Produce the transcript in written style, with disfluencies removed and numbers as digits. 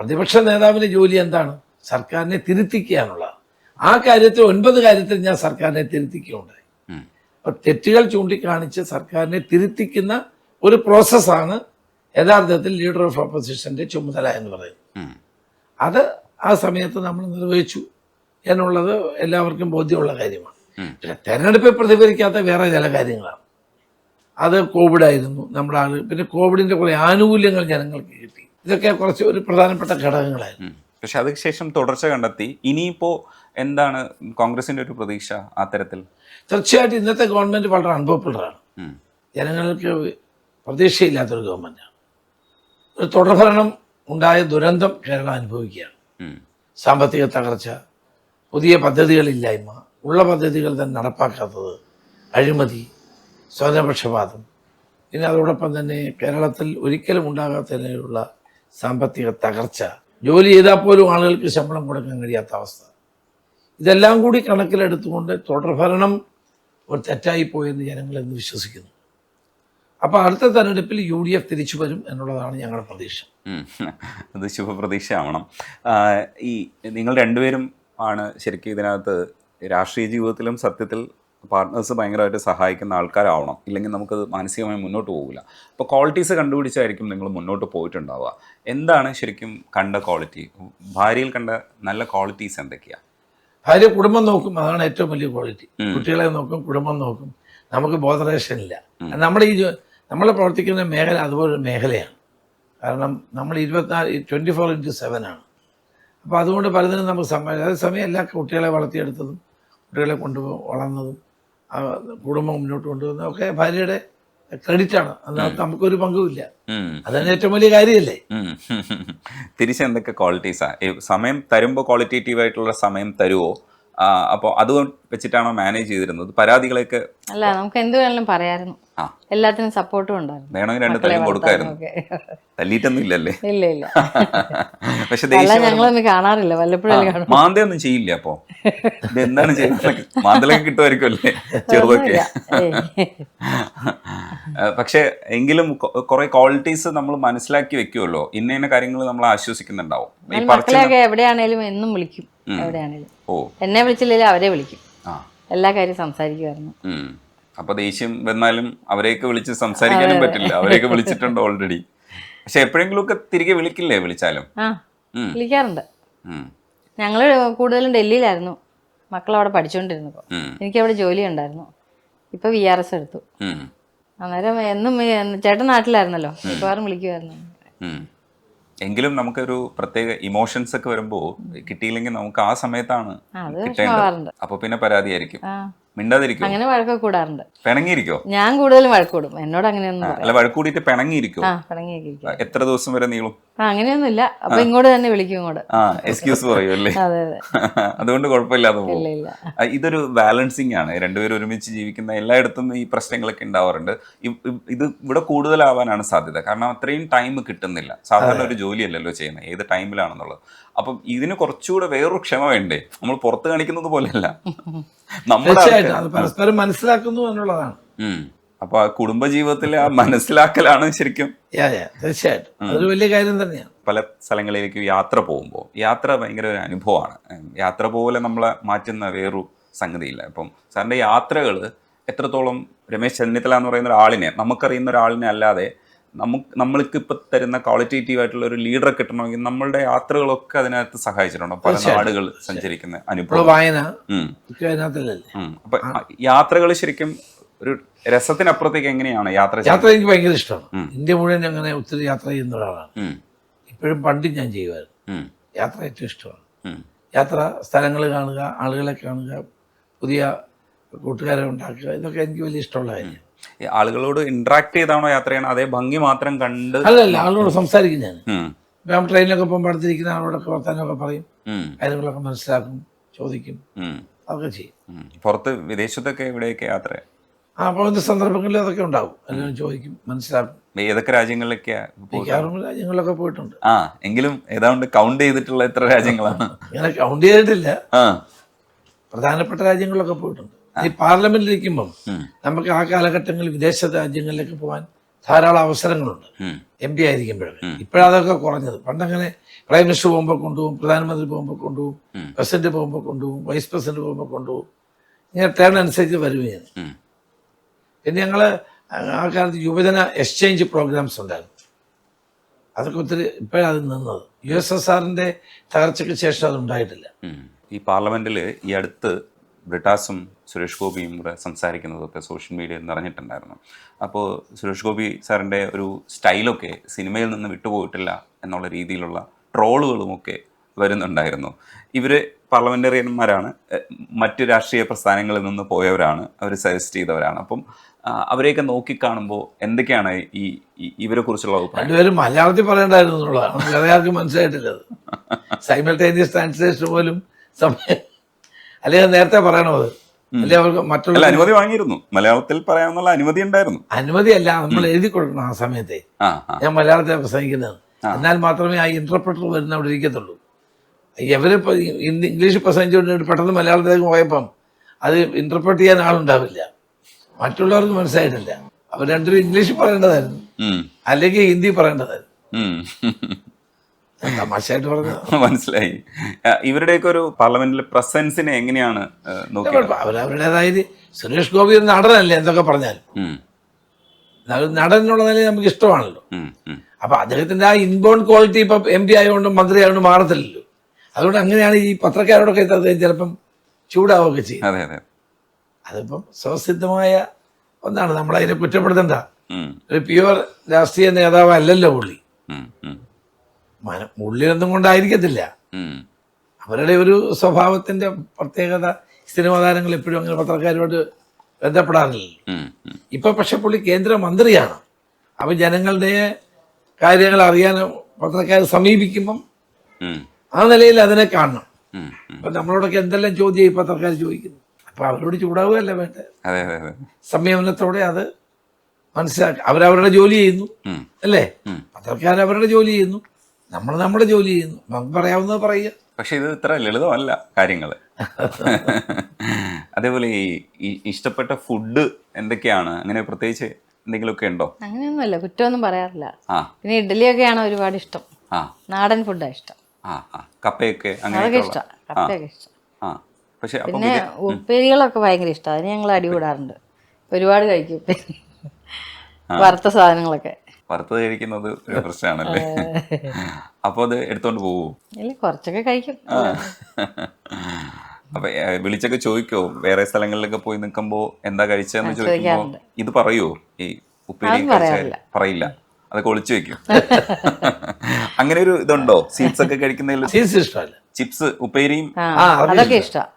പ്രതിപക്ഷ നേതാവിൻ്റെ ജോലി എന്താണ്? സർക്കാരിനെ തിരുത്തിക്കുക എന്നുള്ളതാണ്. ആ കാര്യത്തിൽ 9 കാര്യത്തിൽ ഞാൻ സർക്കാരിനെ തിരുത്തിക്കുകയുണ്ടായി. അപ്പം തെറ്റുകൾ ചൂണ്ടിക്കാണിച്ച് സർക്കാരിനെ തിരുത്തിക്കുന്ന ഒരു പ്രോസസ്സാണ് യഥാർത്ഥത്തിൽ ലീഡർ ഓഫ് ഓപ്പോസിഷൻ്റെ ചുമതല എന്ന് പറയുന്നത്. അത് ആ സമയത്ത് നമ്മൾ നിർവഹിച്ചു എന്നുള്ളത് എല്ലാവർക്കും ബോധ്യമുള്ള കാര്യമാണ്. പിന്നെ തെരഞ്ഞെടുപ്പിൽ പ്രതിഫലിക്കാത്ത വേറെ ചില കാര്യങ്ങളാണ്. അത് കോവിഡായിരുന്നു നമ്മുടെ ആൾ. പിന്നെ കോവിഡിൻ്റെ കുറേ ആനുകൂല്യങ്ങൾ ജനങ്ങൾക്ക് കിട്ടി. ഇതൊക്കെ കുറച്ച് ഒരു പ്രധാനപ്പെട്ട ഘടകങ്ങളായിരുന്നു. പക്ഷെ അതിനുശേഷം തുടർച്ച കണ്ടെത്തി. ഇനിയിപ്പോൾ എന്താണ് കോൺഗ്രസിൻ്റെ ഒരു പ്രതീക്ഷ ആ തരത്തിൽ? തീർച്ചയായിട്ടും ഇന്നത്തെ ഗവൺമെൻറ് വളരെ അൺപോപ്പുലറാണ്. ജനങ്ങൾക്ക് പ്രതീക്ഷയില്ലാത്തൊരു ഗവൺമെൻറ്റാണ്. ഒരു തുടർഭരണം ഉണ്ടായ ദുരന്തം കേരളം അനുഭവിക്കുകയാണ്. സാമ്പത്തിക തകർച്ച, പുതിയ പദ്ധതികളില്ലായ്മ, ഉള്ള പദ്ധതികൾ തന്നെ നടപ്പാക്കാത്തത്, അഴിമതി, സ്വജനപക്ഷപാതം, പിന്നെ അതോടൊപ്പം തന്നെ കേരളത്തിൽ ഒരിക്കലും ഉണ്ടാകാത്തതിനുള്ള സാമ്പത്തിക തകർച്ച, ജോലി ചെയ്താൽ പോലും ആളുകൾക്ക് ശമ്പളം കൊടുക്കാൻ കഴിയാത്ത അവസ്ഥ, ഇതെല്ലാം കൂടി കണക്കിലെടുത്തുകൊണ്ട് തുടർഭരണം ഒരു തെറ്റായിപ്പോയെന്ന് ജനങ്ങൾ എന്ന് വിശ്വസിക്കുന്നു. അപ്പോൾ അടുത്ത തെരഞ്ഞെടുപ്പിൽ UDF തിരിച്ചു വരും എന്നുള്ളതാണ് ഞങ്ങളുടെ പ്രതീക്ഷ. അത് ശുഭപ്രതീക്ഷ ആവണം. ഈ നിങ്ങൾ രണ്ടുപേരും ആണ് ശരിക്കും ഇതിനകത്ത് രാഷ്ട്രീയ ജീവിതത്തിലും സത്യത്തിൽ പാർട്ട്നേഴ്സ് ഭയങ്കരമായിട്ട് സഹായിക്കുന്ന ആൾക്കാരാവണം. ഇല്ലെങ്കിൽ നമുക്കത് മാനസികമായി മുന്നോട്ട് പോകില്ല. അപ്പോൾ ക്വാളിറ്റീസ് കണ്ടുപിടിച്ചായിരിക്കും നിങ്ങൾ മുന്നോട്ട് പോയിട്ടുണ്ടാവുക. എന്താണ് ശരിക്കും കണ്ട ക്വാളിറ്റി? ഭാര്യയിൽ കണ്ട നല്ല ക്വാളിറ്റീസ് എന്തൊക്കെയാണ്? ഭാര്യ കുടുംബം നോക്കും, അതാണ് ഏറ്റവും വലിയ ക്വാളിറ്റി. കുട്ടികളെ നോക്കും, കുടുംബം നോക്കും. നമുക്ക് ബോധറേഷൻ ഇല്ല. നമ്മൾ പ്രവർത്തിക്കുന്ന മേഖല അതുപോലൊരു മേഖലയാണ്. കാരണം നമ്മൾ 24/7 ആണ്. അപ്പോൾ അതുകൊണ്ട് പലതിനും നമുക്ക് അതേസമയം എല്ലാ കുട്ടികളെ വളർത്തിയെടുത്തതും കുട്ടികളെ വളർന്നതും കുടുംബം മുന്നോട്ട് കൊണ്ടുവന്നതും ഒക്കെ ഭാര്യയുടെ ക്രെഡിറ്റാണ്. അതിനകത്ത് നമുക്കൊരു പങ്കുമില്ല. അതന്നെ ഏറ്റവും വലിയ കാര്യമല്ലേ. തിരിച്ചെന്തൊക്കെ ക്വാളിറ്റീസാണ്? സമയം തരുമ്പോൾ ക്വാളിറ്റേറ്റീവ് ആയിട്ടുള്ള സമയം തരുമോ? അപ്പോൾ അത് വെച്ചിട്ടാണോ മാനേജ് ചെയ്തിരുന്നത്? പരാതികളൊക്കെ അല്ല, നമുക്ക് എന്ത് വേണമെങ്കിലും പറയായിരുന്നു. എല്ലാത്തിനും സപ്പോർട്ടും ഉണ്ടായിരുന്നു. വേണമെങ്കിൽ 2 തല്ലും കൊടുക്കായിരുന്നു. തല്ലിയിട്ടൊന്നും ഇല്ലല്ലേ? ഇല്ല ഇല്ല. പക്ഷെ ഞങ്ങളൊന്നും കാണാറില്ല, വല്ലപ്പോഴും. മാന്തയൊന്നും ചെയ്യില്ല. അപ്പോ എന്താണ് ചെയ്യുന്നത്? മാന്തലൊക്കെ കിട്ടുമായിരിക്കും അല്ലേ ചെറുതൊക്കെ? പക്ഷെ എങ്കിലും കുറെ ക്വാളിറ്റീസ് നമ്മൾ മനസ്സിലാക്കി വെക്കുമല്ലോ. ഇന്ന കാര്യങ്ങൾ നമ്മൾ ആശ്വസിക്കുന്നുണ്ടാവും. മക്കളെയൊക്കെ എവിടെയാണേലും എന്നും വിളിക്കും. എവിടെയാണേലും എന്നെ വിളിച്ചില്ലെങ്കിൽ അവരെ വിളിക്കും. എല്ലാ കാര്യം സംസാരിക്കുമായിരുന്നു. അപ്പൊ ദേഷ്യം വന്നാലും അവരെയൊക്കെ വിളിച്ച് സംസാരിക്കാനും പറ്റില്ല. അവരെയൊക്കെ വിളിച്ചിട്ടുണ്ട് ഓൾറെഡി. പക്ഷെ എപ്പോഴെങ്കിലും ഒക്കെ തിരികെ വിളിക്കില്ലേ? വിളിച്ചാലും വിളിക്കാറുണ്ട്. ഞങ്ങള് കൂടുതലും ഡൽഹിയിലായിരുന്നു മക്കളവിടെ പഠിച്ചുകൊണ്ടിരുന്നപ്പോ. എനിക്കവിടെ ജോലി ഉണ്ടായിരുന്നു. ഇപ്പൊ VRS എടുത്തു. അന്നേരം എന്നും ചേട്ടൻ നാട്ടിലായിരുന്നല്ലോ, മിക്കവാറും വിളിക്കുമായിരുന്നു. എങ്കിലും നമുക്കൊരു പ്രത്യേക ഇമോഷൻസ് ഒക്കെ വരുമ്പോൾ കിട്ടിയില്ലെങ്കിൽ നമുക്ക് ആ സമയത്താണ് കിട്ടേണ്ടത്. അപ്പൊ പിന്നെ പരാതിയായിരിക്കും. മിണ്ടാതിരിക്കും. അങ്ങനെ വഴക്കൊക്കെ കൂടാറുണ്ട്. പിണങ്ങിയിരിക്കോ? ഞാൻ കൂടുതലും വഴക്കൂടും. എന്നോട് അങ്ങനെയൊന്നും അല്ല, വഴക്കൂടിയിട്ട് പിണങ്ങിയിരിക്കും. എത്ര ദിവസം വരെ നീളും? അങ്ങനെയൊന്നുമില്ല. അപ്പൊ ഇങ്ങോട്ട് തന്നെ വിളിക്കും. ഇങ്ങോട്ട് എക്സ്ക്യൂസ് പറയൂ അല്ലേ? അതുകൊണ്ട് കുഴപ്പമില്ലാതെ പോകും. ഇതൊരു ബാലൻസിങ് ആണ്. രണ്ടുപേരും ഒരുമിച്ച് ജീവിക്കുന്ന എല്ലായിടത്തും ഈ പ്രശ്നങ്ങളൊക്കെ ഉണ്ടാവാറുണ്ട്. ഇത് ഇവിടെ കൂടുതലാവാനാണ് സാധ്യത. കാരണം അത്രയും ടൈം കിട്ടുന്നില്ല. സാധാരണ ഒരു ജോലിയല്ലല്ലോ ചെയ്യുന്നത്, ഏത് ടൈമിലാണെന്നുള്ളത്. അപ്പം ഇതിന് കുറച്ചുകൂടെ വേറൊരു ക്ഷമ വേണ്ടേ? നമ്മൾ പുറത്ത് കാണിക്കുന്നത് പോലെയല്ല, നമ്മുടെ പരസ്പരം മനസ്സിലാക്കുന്നു എന്നുള്ളതാണ്. അപ്പൊ ആ കുടുംബജീവിതത്തിലെ ആ മനസ്സിലാക്കലാണ് ശരിക്കും. തീർച്ചയായിട്ടും അതൊരു വലിയ കാര്യം തന്നെയാണ്. പല സ്ഥലങ്ങളിലേക്ക് യാത്ര പോകുമ്പോൾ യാത്ര ഭയങ്കര ഒരു അനുഭവമാണ്. യാത്ര പോലെ നമ്മളെ മാറ്റുന്ന വേറൊരു സംഗതിയില്ല. അപ്പം സാറിൻ്റെ യാത്രകൾ എത്രത്തോളം രമേശ് ചെന്നിത്തല എന്ന് പറയുന്ന ഒരാളിനെ, നമുക്കറിയുന്ന ഒരാളിനെ അല്ലാതെ നമ്മൾക്ക് ഇപ്പം തരുന്ന ക്വാളിറ്റേറ്റീവ് ആയിട്ടുള്ള ഒരു ലീഡറെ കിട്ടണമെങ്കിൽ നമ്മളുടെ യാത്രകളൊക്കെ അതിനകത്ത് സഹായിച്ചിട്ടുണ്ടോ? പല നാടുകൾ സഞ്ചരിക്കുന്ന അനുഭവം, വായന. അപ്പൊ യാത്രകൾ ശരിക്കും ഒരു രസത്തിനപ്പുറത്തേക്ക് എങ്ങനെയാണ് യാത്ര? എനിക്ക് ഭയങ്കര ഇഷ്ടമാണ്. ഇന്ത്യ മുഴുവൻ അങ്ങനെ ഒത്തിരി യാത്ര ചെയ്യുന്ന ഒരാളാണ്. ഇപ്പോഴും പണ്ടും ഞാൻ ചെയ്യുമായിരുന്നു. യാത്ര ഏറ്റവും ഇഷ്ടമാണ്. യാത്ര, സ്ഥലങ്ങൾ കാണുക, ആളുകളെ കാണുക, പുതിയ കൂട്ടുകാരെ ഉണ്ടാക്കുക, ഇതൊക്കെ എനിക്ക് വലിയ ഇഷ്ടമുള്ള കാര്യം. ആളുകളോട് ഇന്ററാക്ട് ചെയ്താണോ യാത്ര ചെയ്യണം? അതേ ഭംഗി മാത്രം കണ്ട്? അല്ലല്ല, ആളുകളോട് സംസാരിക്കും. ഞാൻ ട്രെയിനിലൊക്കെ പോകുമ്പോൾ അടുത്തിരിക്കുന്ന ആളോടൊക്കെ വർത്താനമൊക്കെ പറയും, കാര്യങ്ങളൊക്കെ മനസ്സിലാക്കും, ചോദിക്കും, അതൊക്കെ ചെയ്യും. പുറത്ത് വിദേശത്തൊക്കെ എവിടെയൊക്കെ യാത്ര? പോകുന്ന സന്ദർഭങ്ങളിൽ അതൊക്കെ ഉണ്ടാവും. എല്ലാം ചോദിക്കും, മനസ്സിലാക്കും. ഏതൊക്കെ രാജ്യങ്ങളിലൊക്കെയാ? രാജ്യങ്ങളിലൊക്കെ പോയിട്ടുണ്ട്. എങ്കിലും ഏതാണ്ട് കൗണ്ട് ചെയ്തിട്ടുള്ള എത്ര രാജ്യങ്ങളാണ്? ഇങ്ങനെ കൗണ്ട് ചെയ്തിട്ടില്ല. പ്രധാനപ്പെട്ട രാജ്യങ്ങളിലൊക്കെ പോയിട്ടുണ്ട്. ഈ പാർലമെന്റിലിരിക്കുമ്പം നമുക്ക് ആ കാലഘട്ടങ്ങളിൽ വിദേശ രാജ്യങ്ങളിലേക്ക് പോകാൻ ധാരാളം അവസരങ്ങളുണ്ട് ഉം. MP ആയിരിക്കുമ്പോഴൊക്കെ. ഇപ്പോഴതൊക്കെ കുറഞ്ഞത്. പണ്ടങ്ങനെ പ്രൈം മിനിസ്റ്റർ പോകുമ്പോൾ കൊണ്ടുപോകും, പ്രധാനമന്ത്രി പോകുമ്പോൾ കൊണ്ടുപോകും, പ്രസിഡന്റ് പോകുമ്പോൾ കൊണ്ടുപോകും, വൈസ് പ്രസിഡന്റ് പോകുമ്പോൾ കൊണ്ടുപോകും. ഇങ്ങനെ ടേൺ അനുസരിച്ച് വരുകയാണ്. ഉം. പിന്നെ ഞങ്ങൾ ആ കാലത്ത് യുവജന എക്സ്ചേഞ്ച് പ്രോഗ്രാംസ് ഉണ്ടായിരുന്നു. അതൊക്കെ ഒത്തിരി ഇപ്പോഴത് നിന്നത്. USSRന്റെ തകർച്ചയ്ക്ക് ശേഷം അത് ഉണ്ടായിട്ടില്ല. ഈ പാർലമെന്റിൽ ഈ അടുത്ത് ബ്രിട്ടാസും സുരേഷ് ഗോപിയും കൂടെ സംസാരിക്കുന്നതൊക്കെ സോഷ്യൽ മീഡിയയിൽ നിറഞ്ഞിട്ടുണ്ടായിരുന്നു. അപ്പോൾ സുരേഷ് ഗോപി സാറിൻ്റെ ഒരു സ്റ്റൈലൊക്കെ സിനിമയിൽ നിന്ന് വിട്ടുപോയിട്ടില്ല എന്നുള്ള രീതിയിലുള്ള ട്രോളുകളുമൊക്കെ വരുന്നുണ്ടായിരുന്നു. ഇവർ പാർലമെന്ററിയന്മാരാണ്, മറ്റു രാഷ്ട്രീയ പ്രസ്ഥാനങ്ങളിൽ നിന്ന് പോയവരാണ്, അവർ സജസ്റ്റ് ചെയ്തവരാണ്. അപ്പം അവരെയൊക്കെ നോക്കിക്കാണുമ്പോൾ എന്തൊക്കെയാണ് ഇവരെ കുറിച്ചുള്ള അഭിപ്രായം? രണ്ടുപേരും മലയാളത്തിൽ പറയേണ്ടായിരുന്നു എന്നുള്ളതാണ്. വേറെ ആർക്കും മനസ്സിലായിട്ടില്ല. സൈമൾട്ടേനിയസ് ട്രാൻസ്ലേഷൻ പോലും സമയം അല്ലെങ്കിൽ നേരത്തെ പറയണോ അത്? അല്ലെ അവർക്ക് മറ്റുള്ള അനുമതി വാങ്ങിയിരുന്നു, മലയാളത്തിൽ പറയാനുള്ള അനുമതി ഉണ്ടായിരുന്നു. അനുമതിയല്ല, നമ്മൾ എഴുതി കൊടുക്കണം ആ സമയത്തെ. ഞാൻ മലയാളത്തിൽ പ്രസംഗിക്കുന്നത്, എന്നാൽ മാത്രമേ ആ ഇന്റർപ്രറ്റർ വരുന്ന അവിടെ ഇരിക്കത്തുള്ളൂ. ഇവരിപ്പോൾ ഇംഗ്ലീഷ് പ്രസംഗിച്ചുകൊണ്ട് പെട്ടെന്ന് മലയാളത്തിലേക്ക് പോയപ്പം അത് ഇന്റർപ്രറ്റ് ചെയ്യാൻ ആളുണ്ടാവില്ല. മറ്റുള്ളവർക്ക് മനസ്സിലായിട്ടില്ല. അവർ രണ്ടുപേരും ഇംഗ്ലീഷ് പറയേണ്ടതായിരുന്നു, അല്ലെങ്കിൽ ഹിന്ദി പറയേണ്ടതായിരുന്നു. തമാശയായിട്ട് പറഞ്ഞത് മനസ്സിലായി. ഇവരുടെയൊക്കെ ഒരു പാർലമെന്റിലെ പ്രസൻസിനെ എങ്ങനെയാണ് നോക്കിയത്? അവരവരുടേതായത് സുരേഷ് ഗോപി ഒരു നടനല്ലേ, എന്തൊക്കെ പറഞ്ഞാലും നടൻ എന്നുള്ള നിലയിൽ നമുക്ക് ഇഷ്ടമാണല്ലോ. അപ്പൊ അദ്ദേഹത്തിന്റെ ആ ഇൻബോൺ ക്വാളിറ്റി ഇപ്പൊ MP ആയതുകൊണ്ട് മന്ത്രി ആയതുകൊണ്ട് മാറത്തില്ലല്ലോ. അതുകൊണ്ട് അങ്ങനെയാണ് ഈ പത്രക്കാരോടൊക്കെ അദ്ദേഹം ചിലപ്പം ചൂടാവുകയൊക്കെ ചെയ്യും. അതെ അതെ, അതിപ്പം സ്വസിദ്ധമായ ഒന്നാണ്, നമ്മളതിനെ കുറ്റപ്പെടുത്തണ്ട. ഒരു പ്യുവർ രാഷ്ട്രീയ നേതാവ് അല്ലല്ലോ പുള്ളി. ഉള്ളിലൊന്നും കൊണ്ടായിരിക്കത്തില്ല. അവരുടെ ഒരു സ്വഭാവത്തിന്റെ പ്രത്യേകത. സിനിമാ താരങ്ങൾ എപ്പോഴും അങ്ങനെ പത്രക്കാരോട് ബന്ധപ്പെടാറില്ല. ഇപ്പൊ പക്ഷെ പുള്ളി കേന്ദ്രമന്ത്രിയാണ്. അപ്പൊ ജനങ്ങളുടെ കാര്യങ്ങൾ അറിയാൻ പത്രക്കാർ സമീപിക്കുമ്പം ആ നിലയിൽ അതിനെ കാണണം. അപ്പൊ നമ്മളോടൊക്കെ എന്തെല്ലാം ചോദ്യം ഈ പത്രക്കാർ ചോദിക്കുന്നു. അപ്പൊ അവരോട് ചൂടാവുകയല്ല വേണ്ടത്. സംയമനത്തോടെ അത് മനസ്സിലാക്കുക. അവരവരുടെ ജോലി ചെയ്യുന്നു അല്ലേ? പത്രക്കാർ അവരുടെ ജോലി ചെയ്യുന്നു, നമ്മൾ നമ്മുടെ ജോലി ചെയ്യുന്നു. നമുക്ക് പറയാവുന്നത് പറയുക. പക്ഷെ ഇത് ഇത്ര ലളിതമല്ല കാര്യങ്ങൾ. അതേപോലെ ഈ ഇഷ്ടപ്പെട്ട ഫുഡ് എന്തൊക്കെയാണ്? അങ്ങനെ പ്രത്യേകിച്ച് എന്തെങ്കിലുമൊക്കെ ഉണ്ടോ? അങ്ങനെയൊന്നുമല്ല, കുറ്റമൊന്നും പറയാറില്ല. പിന്നെ ഇഡ്ഡലിയൊക്കെയാണ് ഒരുപാട് ഇഷ്ടം. നാടൻ ഫുഡാണ് ഇഷ്ടം. കപ്പയൊക്കെ അതൊക്കെ ഇഷ്ടം, കപ്പയൊക്കെ ഇഷ്ടം. പക്ഷെ പിന്നെ ഉപ്പേരികളൊക്കെ ഭയങ്കര ഇഷ്ടം. അതിന് ഞങ്ങൾ അടികൂടാറുണ്ട്. ഒരുപാട് കഴിക്കും വറുത്ത സാധനങ്ങളൊക്കെ. വറുത്തത് കഴിക്കുന്നത് ഒരു പ്രശ്നമാണല്ലേ? അപ്പൊ അത് എടുത്തോണ്ട് പോവോ? ഇല്ല, കുറച്ചൊക്കെ കഴിക്കും. അപ്പൊ വിളിച്ചൊക്കെ ചോദിക്കോ? വേറെ സ്ഥലങ്ങളിലൊക്കെ പോയി നിൽക്കുമ്പോ എന്താ കഴിച്ചതെന്ന് ചോദിക്കുമ്പോ ഇത് പറയോ? ഈ ഉപ്പേരി പറയില്ല, അതൊക്കെ ഒളിച്ചു വെക്കും. അങ്ങനെ ഒരു ഇതുണ്ടോ? സ്വീറ്റ്സ് ഒക്കെ കഴിക്കുന്നതിൽ? സ്വീറ്റ്സ് ഇഷ്ടമല്ല, ചിപ്സ് ഉപ്പേരിയും അതൊക്കെ ഇഷ്ടം.